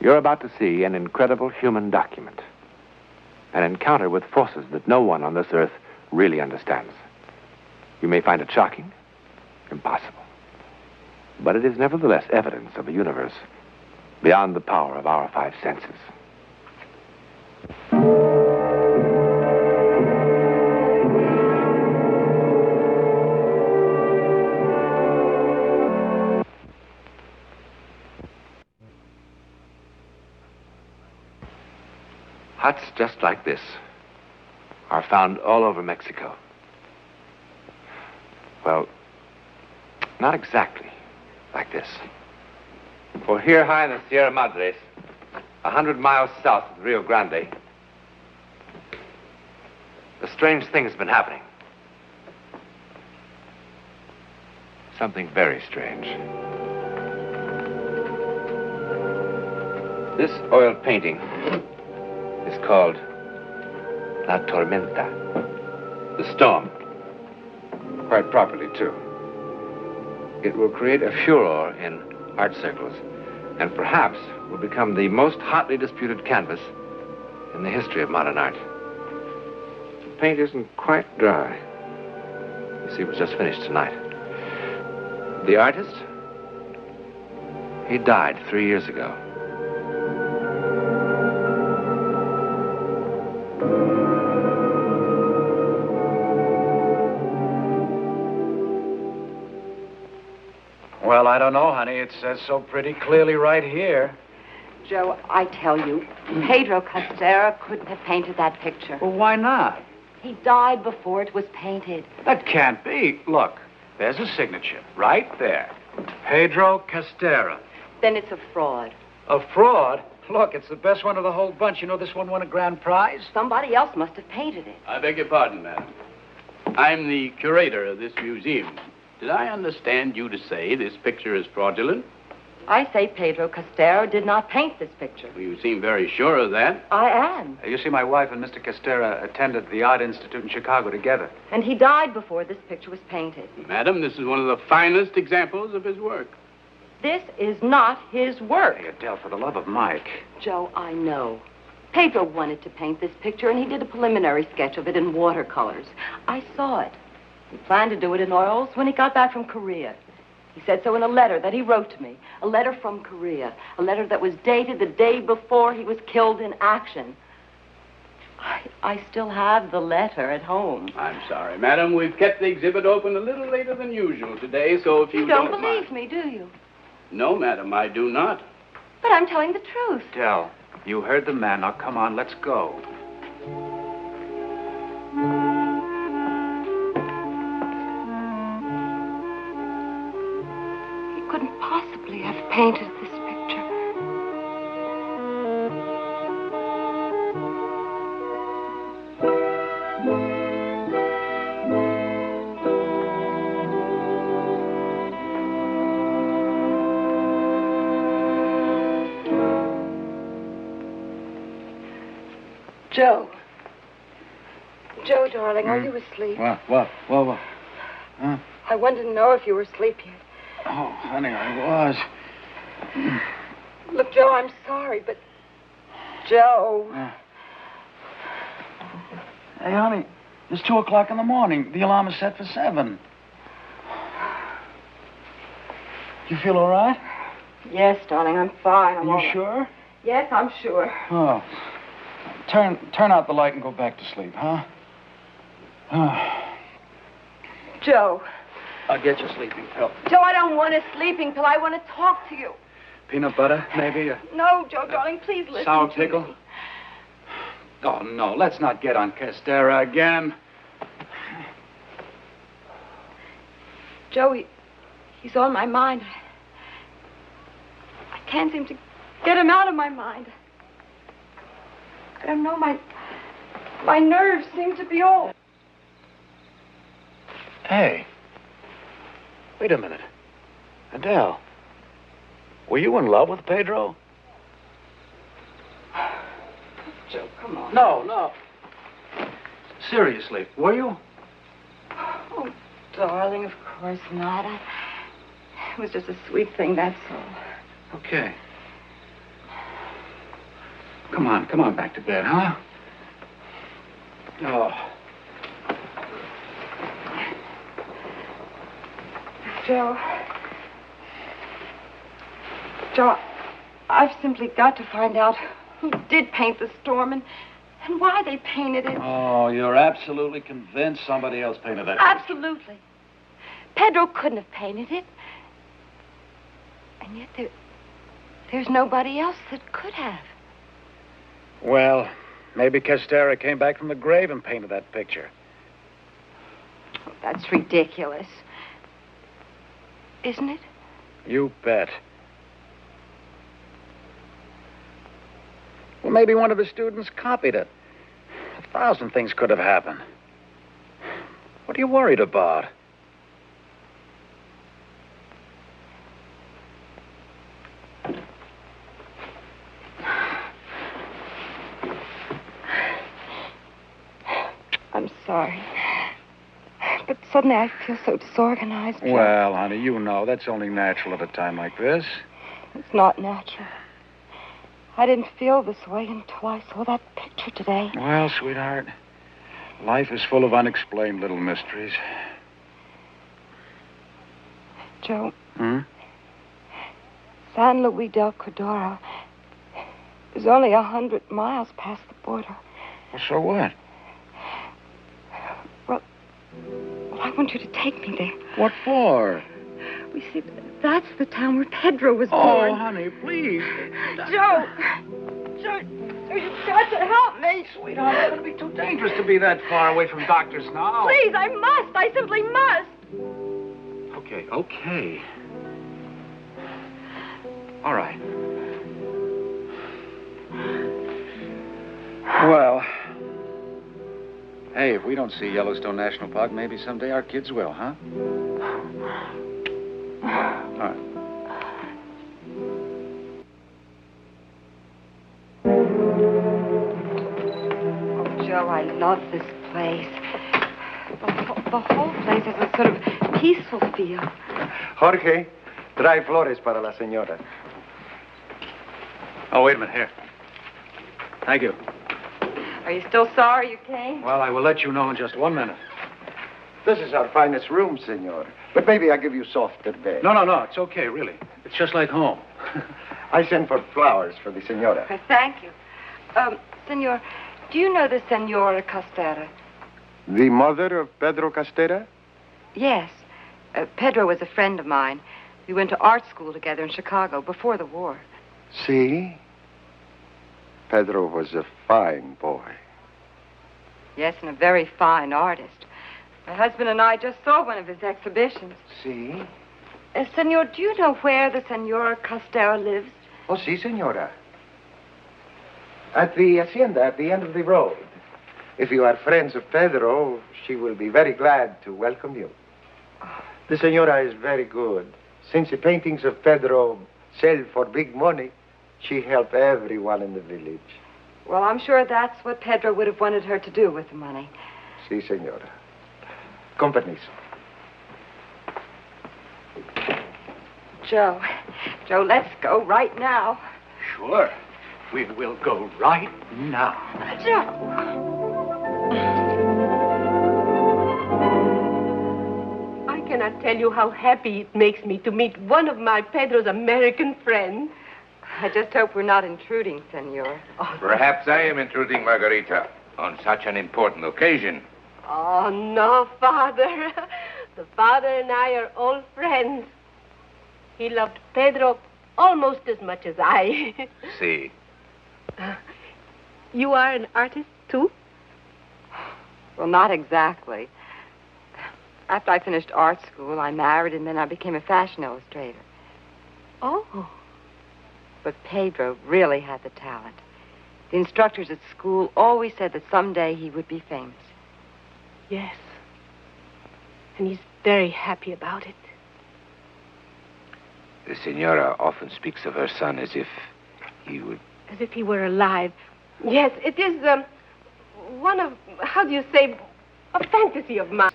You're about to see an incredible human document. An encounter with forces that no one on this earth really understands. You may find it shocking, impossible. But it is nevertheless evidence of a universe beyond the power of our five senses. Huts just like this are found all over Mexico. Well, not exactly like this. For here high in the Sierra Madres, 100 miles south of the Rio Grande, a strange thing has been happening. Something very strange. This oil painting is called La Tormenta, the storm. Quite properly, too. It will create a furor in art circles, and perhaps will become the most hotly disputed canvas in the history of modern art. The paint isn't quite dry. You see, it was just finished tonight. The artist, he died 3 years ago. Well, I don't know, honey. It says so pretty clearly right here. Joe, I tell you, Pedro Castera couldn't have painted that picture. Well, why not? He died before it was painted. That can't be. Look, there's a signature right there. Pedro Castera. Then it's a fraud. A fraud? Look, it's the best one of the whole bunch. You know this one won a grand prize? Somebody else must have painted it. I beg your pardon, madam. I'm the curator of this museum. Did I understand you to say this picture is fraudulent? I say Pedro Castera did not paint this picture. Well, you seem very sure of that. I am. You see, my wife and Mr. Castera attended the Art Institute in Chicago together. And he died before this picture was painted. Madam, this is one of the finest examples of his work. This is not his work. Hey, Adele, for the love of Mike. Joe, I know. Pedro wanted to paint this picture, and he did a preliminary sketch of it in watercolors. I saw it. He planned to do it in oils when he got back from Korea. He said so in a letter that he wrote to me. A letter from Korea. A letter that was dated the day before he was killed in action. I still have the letter at home. I'm sorry, madam. We've kept the exhibit open a little later than usual today, so if you don't believe me, do you? No, madam, I do not. But I'm telling the truth. Adele, you heard the man. Now, come on, let's go. Couldn't possibly have painted this picture. Joe. Joe, darling, are you asleep? What? Huh? I wanted to know if you were asleep yet. Oh, honey, I was. Look, Joe, I'm sorry, but... Joe... Hey, honey, it's 2 o'clock in the morning. The alarm is set for 7. You feel all right? Yes, darling, I'm fine. Are you sure? Yes, I'm sure. Oh. Turn out the light and go back to sleep, huh? Joe. I'll get you a sleeping pill. Joe, I don't want a sleeping pill. I want to talk to you. Peanut butter, maybe? No, Joe, darling, please listen sour to pickle? me. Oh, no, let's not get on Castera again. Joe, he's on my mind. I can't seem to get him out of my mind. I don't know, my nerves seem to be all... Hey. Wait a minute. Adele, were you in love with Pedro? Joe, come on. No. Seriously, were you? Oh, darling, of course not. It was just a sweet thing, that's all. Okay. Come on back to bed, huh? Oh. Joe, I've simply got to find out who did paint the storm and why they painted it. Oh, you're absolutely convinced somebody else painted that? Absolutely. Pedro couldn't have painted it. And yet there's nobody else that could have. Well, maybe Castera came back from the grave and painted that picture. Oh, that's ridiculous. Isn't it? You bet. Well, maybe one of his students copied it. 1,000 things could have happened. What are you worried about? I'm sorry. But suddenly I feel so disorganized. Joe. Well, honey, you know that's only natural at a time like this. It's not natural. I didn't feel this way until I saw that picture today. Well, sweetheart, life is full of unexplained little mysteries. Joe. Hmm? San Luis del Cordero is only 100 miles past the border. Well, so what? Well, I want you to take me there. What for? We see, that's the town where Pedro was born. Oh, honey, please. Joe, you've got to help me. Sweetheart, it's going to be too dangerous to be that far away from doctors now. Please, I must. I simply must. Okay. All right. Well, hey, if we don't see Yellowstone National Park, maybe someday our kids will, huh? All right. Oh, Joe, I love this place. The whole place has a sort of peaceful feel. Jorge, trae flores para la señora. Oh, wait a minute. Here. Thank you. Are you still sorry you came? Well, I will let you know in just 1 minute. This is our finest room, senor. But maybe I give you softer bed. No. It's okay, really. It's just like home. I sent for flowers for the senora. Thank you. Senor, do you know the Senora Castera? The mother of Pedro Castera? Yes. Pedro was a friend of mine. We went to art school together in Chicago before the war. See? Pedro was a fine boy. Yes, and a very fine artist. My husband and I just saw one of his exhibitions. See? Senor, do you know where the Senora Castera lives? Oh, si, senora. At the hacienda at the end of the road. If you are friends of Pedro, she will be very glad to welcome you. The senora is very good. Since the paintings of Pedro sell for big money, she helped everyone in the village. Well, I'm sure that's what Pedro would have wanted her to do with the money. Si, senora. Con permiso. Joe, let's go right now. Sure. We will go right now. Joe! I cannot tell you how happy it makes me to meet one of my Pedro's American friends. I just hope we're not intruding, Senor. Perhaps I am intruding, Margarita, on such an important occasion. Oh, no, Father. The father and I are old friends. He loved Pedro almost as much as I. See. You are an artist, too? Well, not exactly. After I finished art school, I married, and then I became a fashion illustrator. Oh. But Pedro really had the talent. The instructors at school always said that someday he would be famous. Yes. And he's very happy about it. The senora often speaks of her son as if he would... As if he were alive. Yes, it is, one of, how do you say, a fantasy of mine.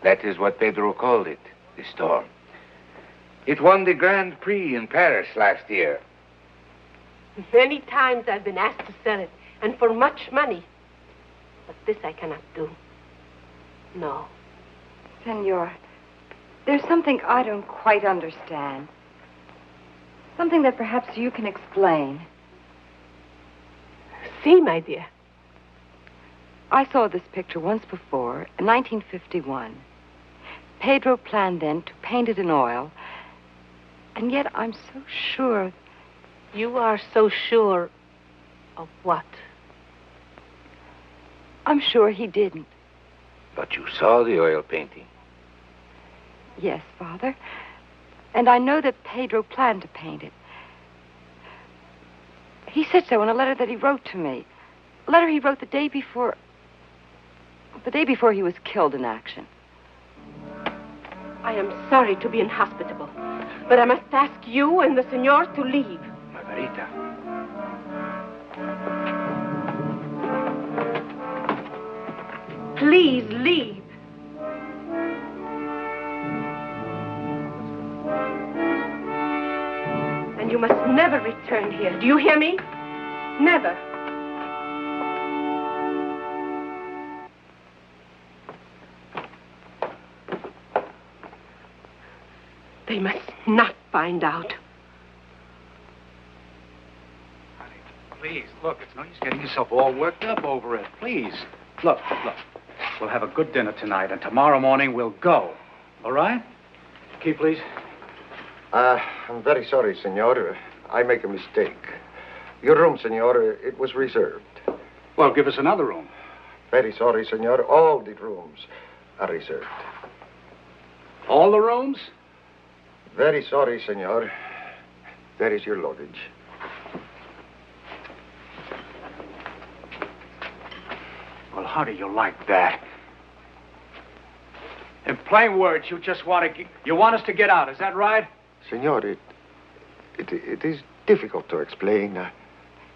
That is what Pedro called it, the storm. It won the Grand Prix in Paris last year. Many times I've been asked to sell it, and for much money. But this I cannot do. No. Senor, there's something I don't quite understand. Something that perhaps you can explain. See, my dear. I saw this picture once before, in 1951. Pedro planned then to paint it in oil, and yet I'm so sure. You are so sure of what? I'm sure he didn't. But you saw the oil painting. Yes, Father. And I know that Pedro planned to paint it. He said so in a letter that he wrote to me. A letter he wrote the day before he was killed in action. I am sorry to be inhospitable, but I must ask you and the senor to leave. Margarita. Please leave. And you must never return here. Do you hear me? Never. They must not find out. Honey, please, look, it's no use getting yourself all worked up over it. Please. Look. We'll have a good dinner tonight, and tomorrow morning we'll go. All right? Key, please. I'm very sorry, senor. I make a mistake. Your room, senor, it was reserved. Well, give us another room. Very sorry, senor. All the rooms are reserved. All the rooms? Very sorry, senor. There is your luggage. Well, how do you like that? In plain words, you just want us to get out, is that right? Senor, it is difficult to explain.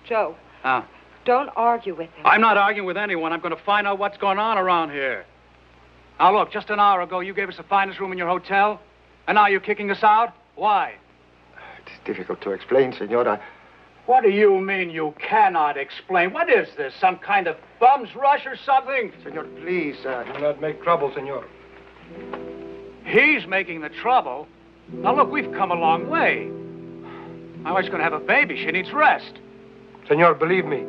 Joe, Huh? don't argue with him. I'm not arguing with anyone. I'm going to find out what's going on around here. Now, look, just an hour ago, you gave us the finest room in your hotel, and now you're kicking us out? Why? It is difficult to explain, senor. What do you mean you cannot explain? What is this, some kind of bum's rush or something? Senor, please, Do not make trouble, senor. He's making the trouble. Now, look, we've come a long way. My wife's going to have a baby. She needs rest. Senor, believe me,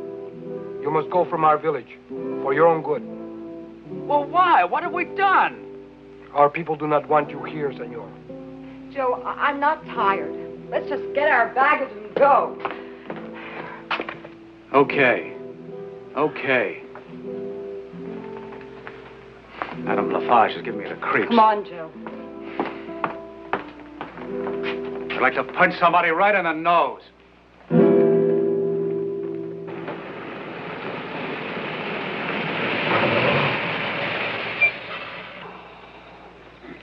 you must go from our village for your own good. Well, why? What have we done? Our people do not want you here, senor. Joe, I'm not tired. Let's just get our baggage and go. Okay. Madame Lafarge is giving me the creeps. Come on, Joe. I'd like to punch somebody right in the nose.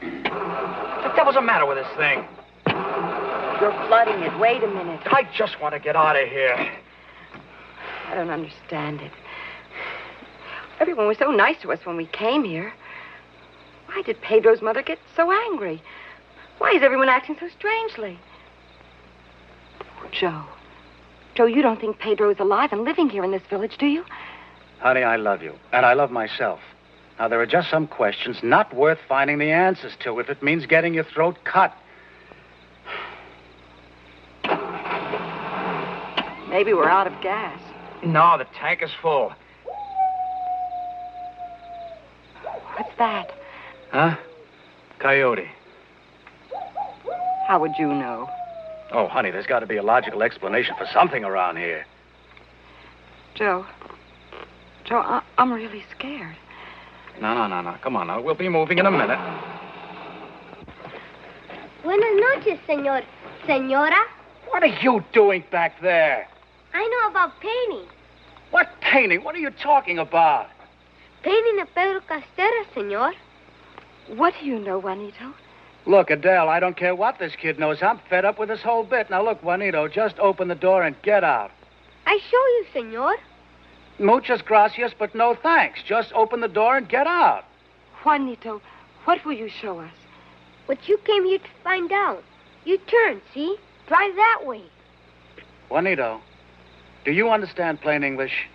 What the devil's the matter with this thing? You're flooding it. Wait a minute. I just want to get out of here. I don't understand it. Everyone was so nice to us when we came here. Why did Pedro's mother get so angry? Why is everyone acting so strangely? Oh, Joe, you don't think Pedro is alive and living here in this village, do you? Honey, I love you, and I love myself. Now, there are just some questions not worth finding the answers to if it means getting your throat cut. Maybe we're out of gas. No, the tank is full. What's that? Huh? Coyote. How would you know? Oh, honey, there's got to be a logical explanation for something around here. Joe, I'm really scared. No. Come on now. We'll be moving in a minute. Buenas noches, señor. Señora? What are you doing back there? I know about painting. What painting? What are you talking about? Painting of Pedro Castera, señor. What do you know, Juanito? Look, Adele, I don't care what this kid knows. I'm fed up with this whole bit. Now, look, Juanito, just open the door and get out. I show you, señor. Muchas gracias, but no thanks. Just open the door and get out. Juanito, what will you show us? What you came here to find out. You turn, see? Drive that way. Juanito, Do you understand plain English?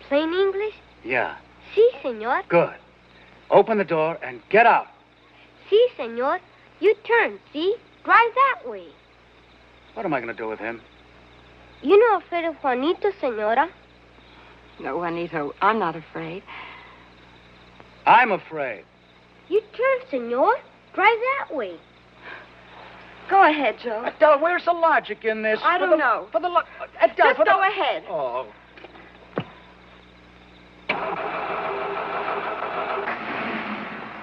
Plain English? Yeah. Si, senor. Good. Open the door and get out. Si, senor. You turn, see? Drive that way. What am I going to do with him? You know afraid of Juanito, senora? No, Juanito, I'm not afraid. I'm afraid. You turn, senor. Drive that way. Go ahead, Joe. Adele, where's the logic in this? I don't know. For the Adele, Just go ahead. Oh.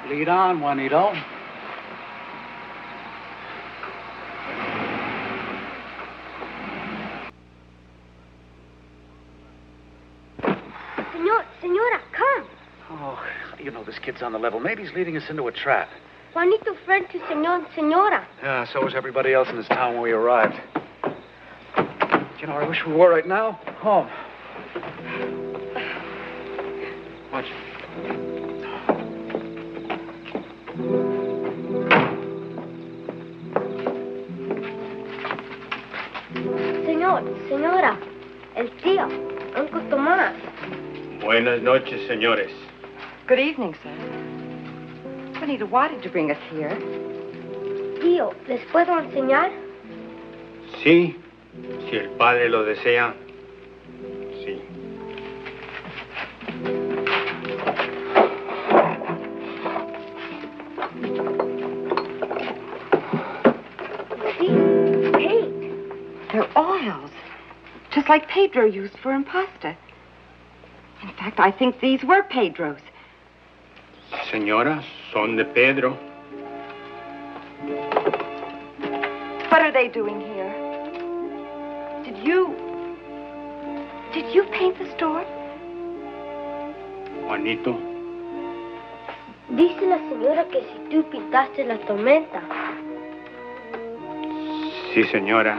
Lead on, Juanito. Senora, come. Oh, you know, this kid's on the level. Maybe he's leading us into a trap. Juanito friend to senor and senora. Yeah, so was everybody else in this town when we arrived. You know, I wish we were right now home. Watch. Senora, el tío, Uncle Tomás. Buenas noches, señores. Good evening, sir. Juanito, why did you bring us here? Tío, ¿les puedo enseñar? Sí, si el padre lo desea. Sí. See? Paint. They're oils, just like Pedro used for impasto. In fact, I think these were Pedro's. Señora, son de Pedro. What are they doing here? Did you paint the store? Juanito. Dice la señora que si tú pintaste la tormenta. Sí, señora.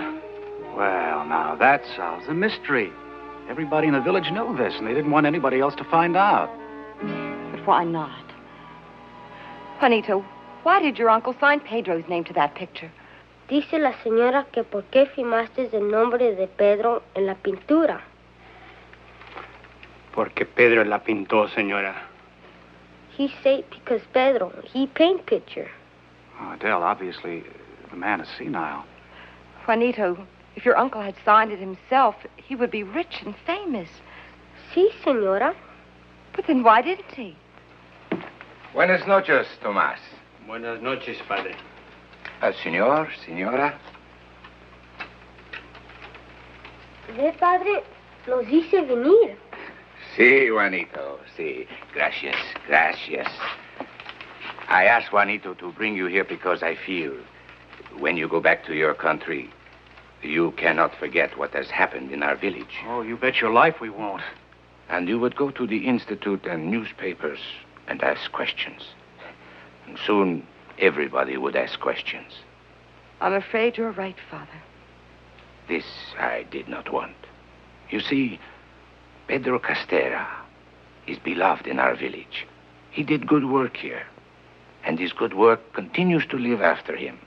Well, now that solves the mystery. Everybody in the village knew this, and they didn't want anybody else to find out. But why not? Juanito, why did your uncle sign Pedro's name to that picture? Dice la señora que por qué firmaste el nombre de Pedro en la pintura. Porque Pedro la pintó, señora. He say because Pedro, he paint picture. Oh, Adele, obviously, the man is senile. Juanito, if your uncle had signed it himself, he would be rich and famous. Sí, señora. But then why didn't he? Buenas noches, Tomás. Buenas noches, padre. Señor, señora. Ve, padre, nos dice venir. Sí, Juanito, sí. Gracias, gracias. I asked Juanito to bring you here because I feel when you go back to your country, you cannot forget what has happened in our village. Oh, you bet your life we won't. And you would go to the institute and newspapers and ask questions. And soon, everybody would ask questions. I'm afraid you're right, Father. This I did not want. You see, Pedro Castera is beloved in our village. He did good work here, and his good work continues to live after him.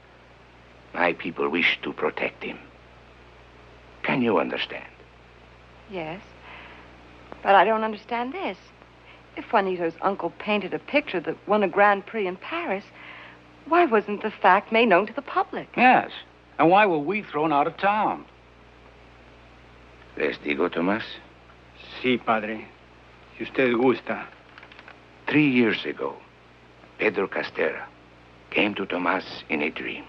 My people wish to protect him. Can you understand? Yes. But I don't understand this. If Juanito's uncle painted a picture that won a Grand Prix in Paris, why wasn't the fact made known to the public? Yes. And why were we thrown out of town? Les digo, Tomás? Sí, padre. Si usted gusta. 3 years ago, Pedro Castera came to Tomás in a dream.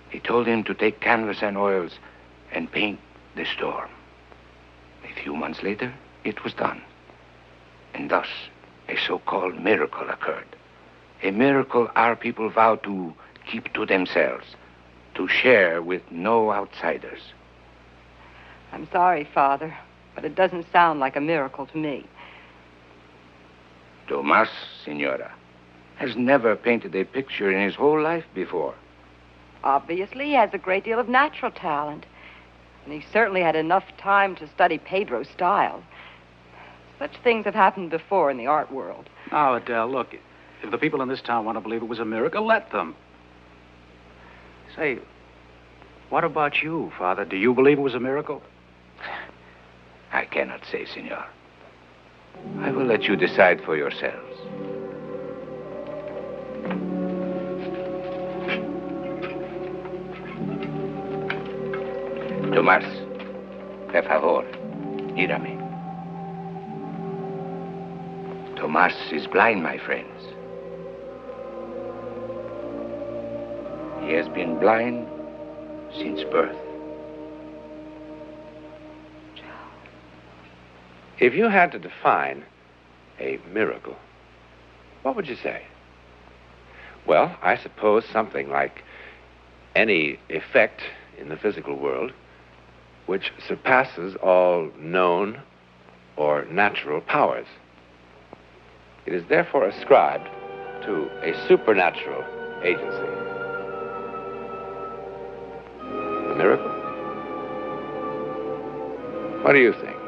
He told him to take canvas and oils and paint the storm. A few months later, it was done. And thus, a so-called miracle occurred. A miracle our people vowed to keep to themselves, to share with no outsiders. I'm sorry, Father, but it doesn't sound like a miracle to me. Tomás, Senora, has never painted a picture in his whole life before. Obviously, he has a great deal of natural talent. And he certainly had enough time to study Pedro's style. Such things have happened before in the art world. Now, Adele, look, if the people in this town want to believe it was a miracle, let them. Say, what about you, Father? Do you believe it was a miracle? I cannot say, senor. I will let you decide for yourselves. Tomás, por favor, mírame. Tomás is blind, my friends. He has been blind since birth. If you had to define a miracle, what would you say? Well, I suppose something like any effect in the physical world which surpasses all known or natural powers. It is therefore ascribed to a supernatural agency. A miracle? What do you think?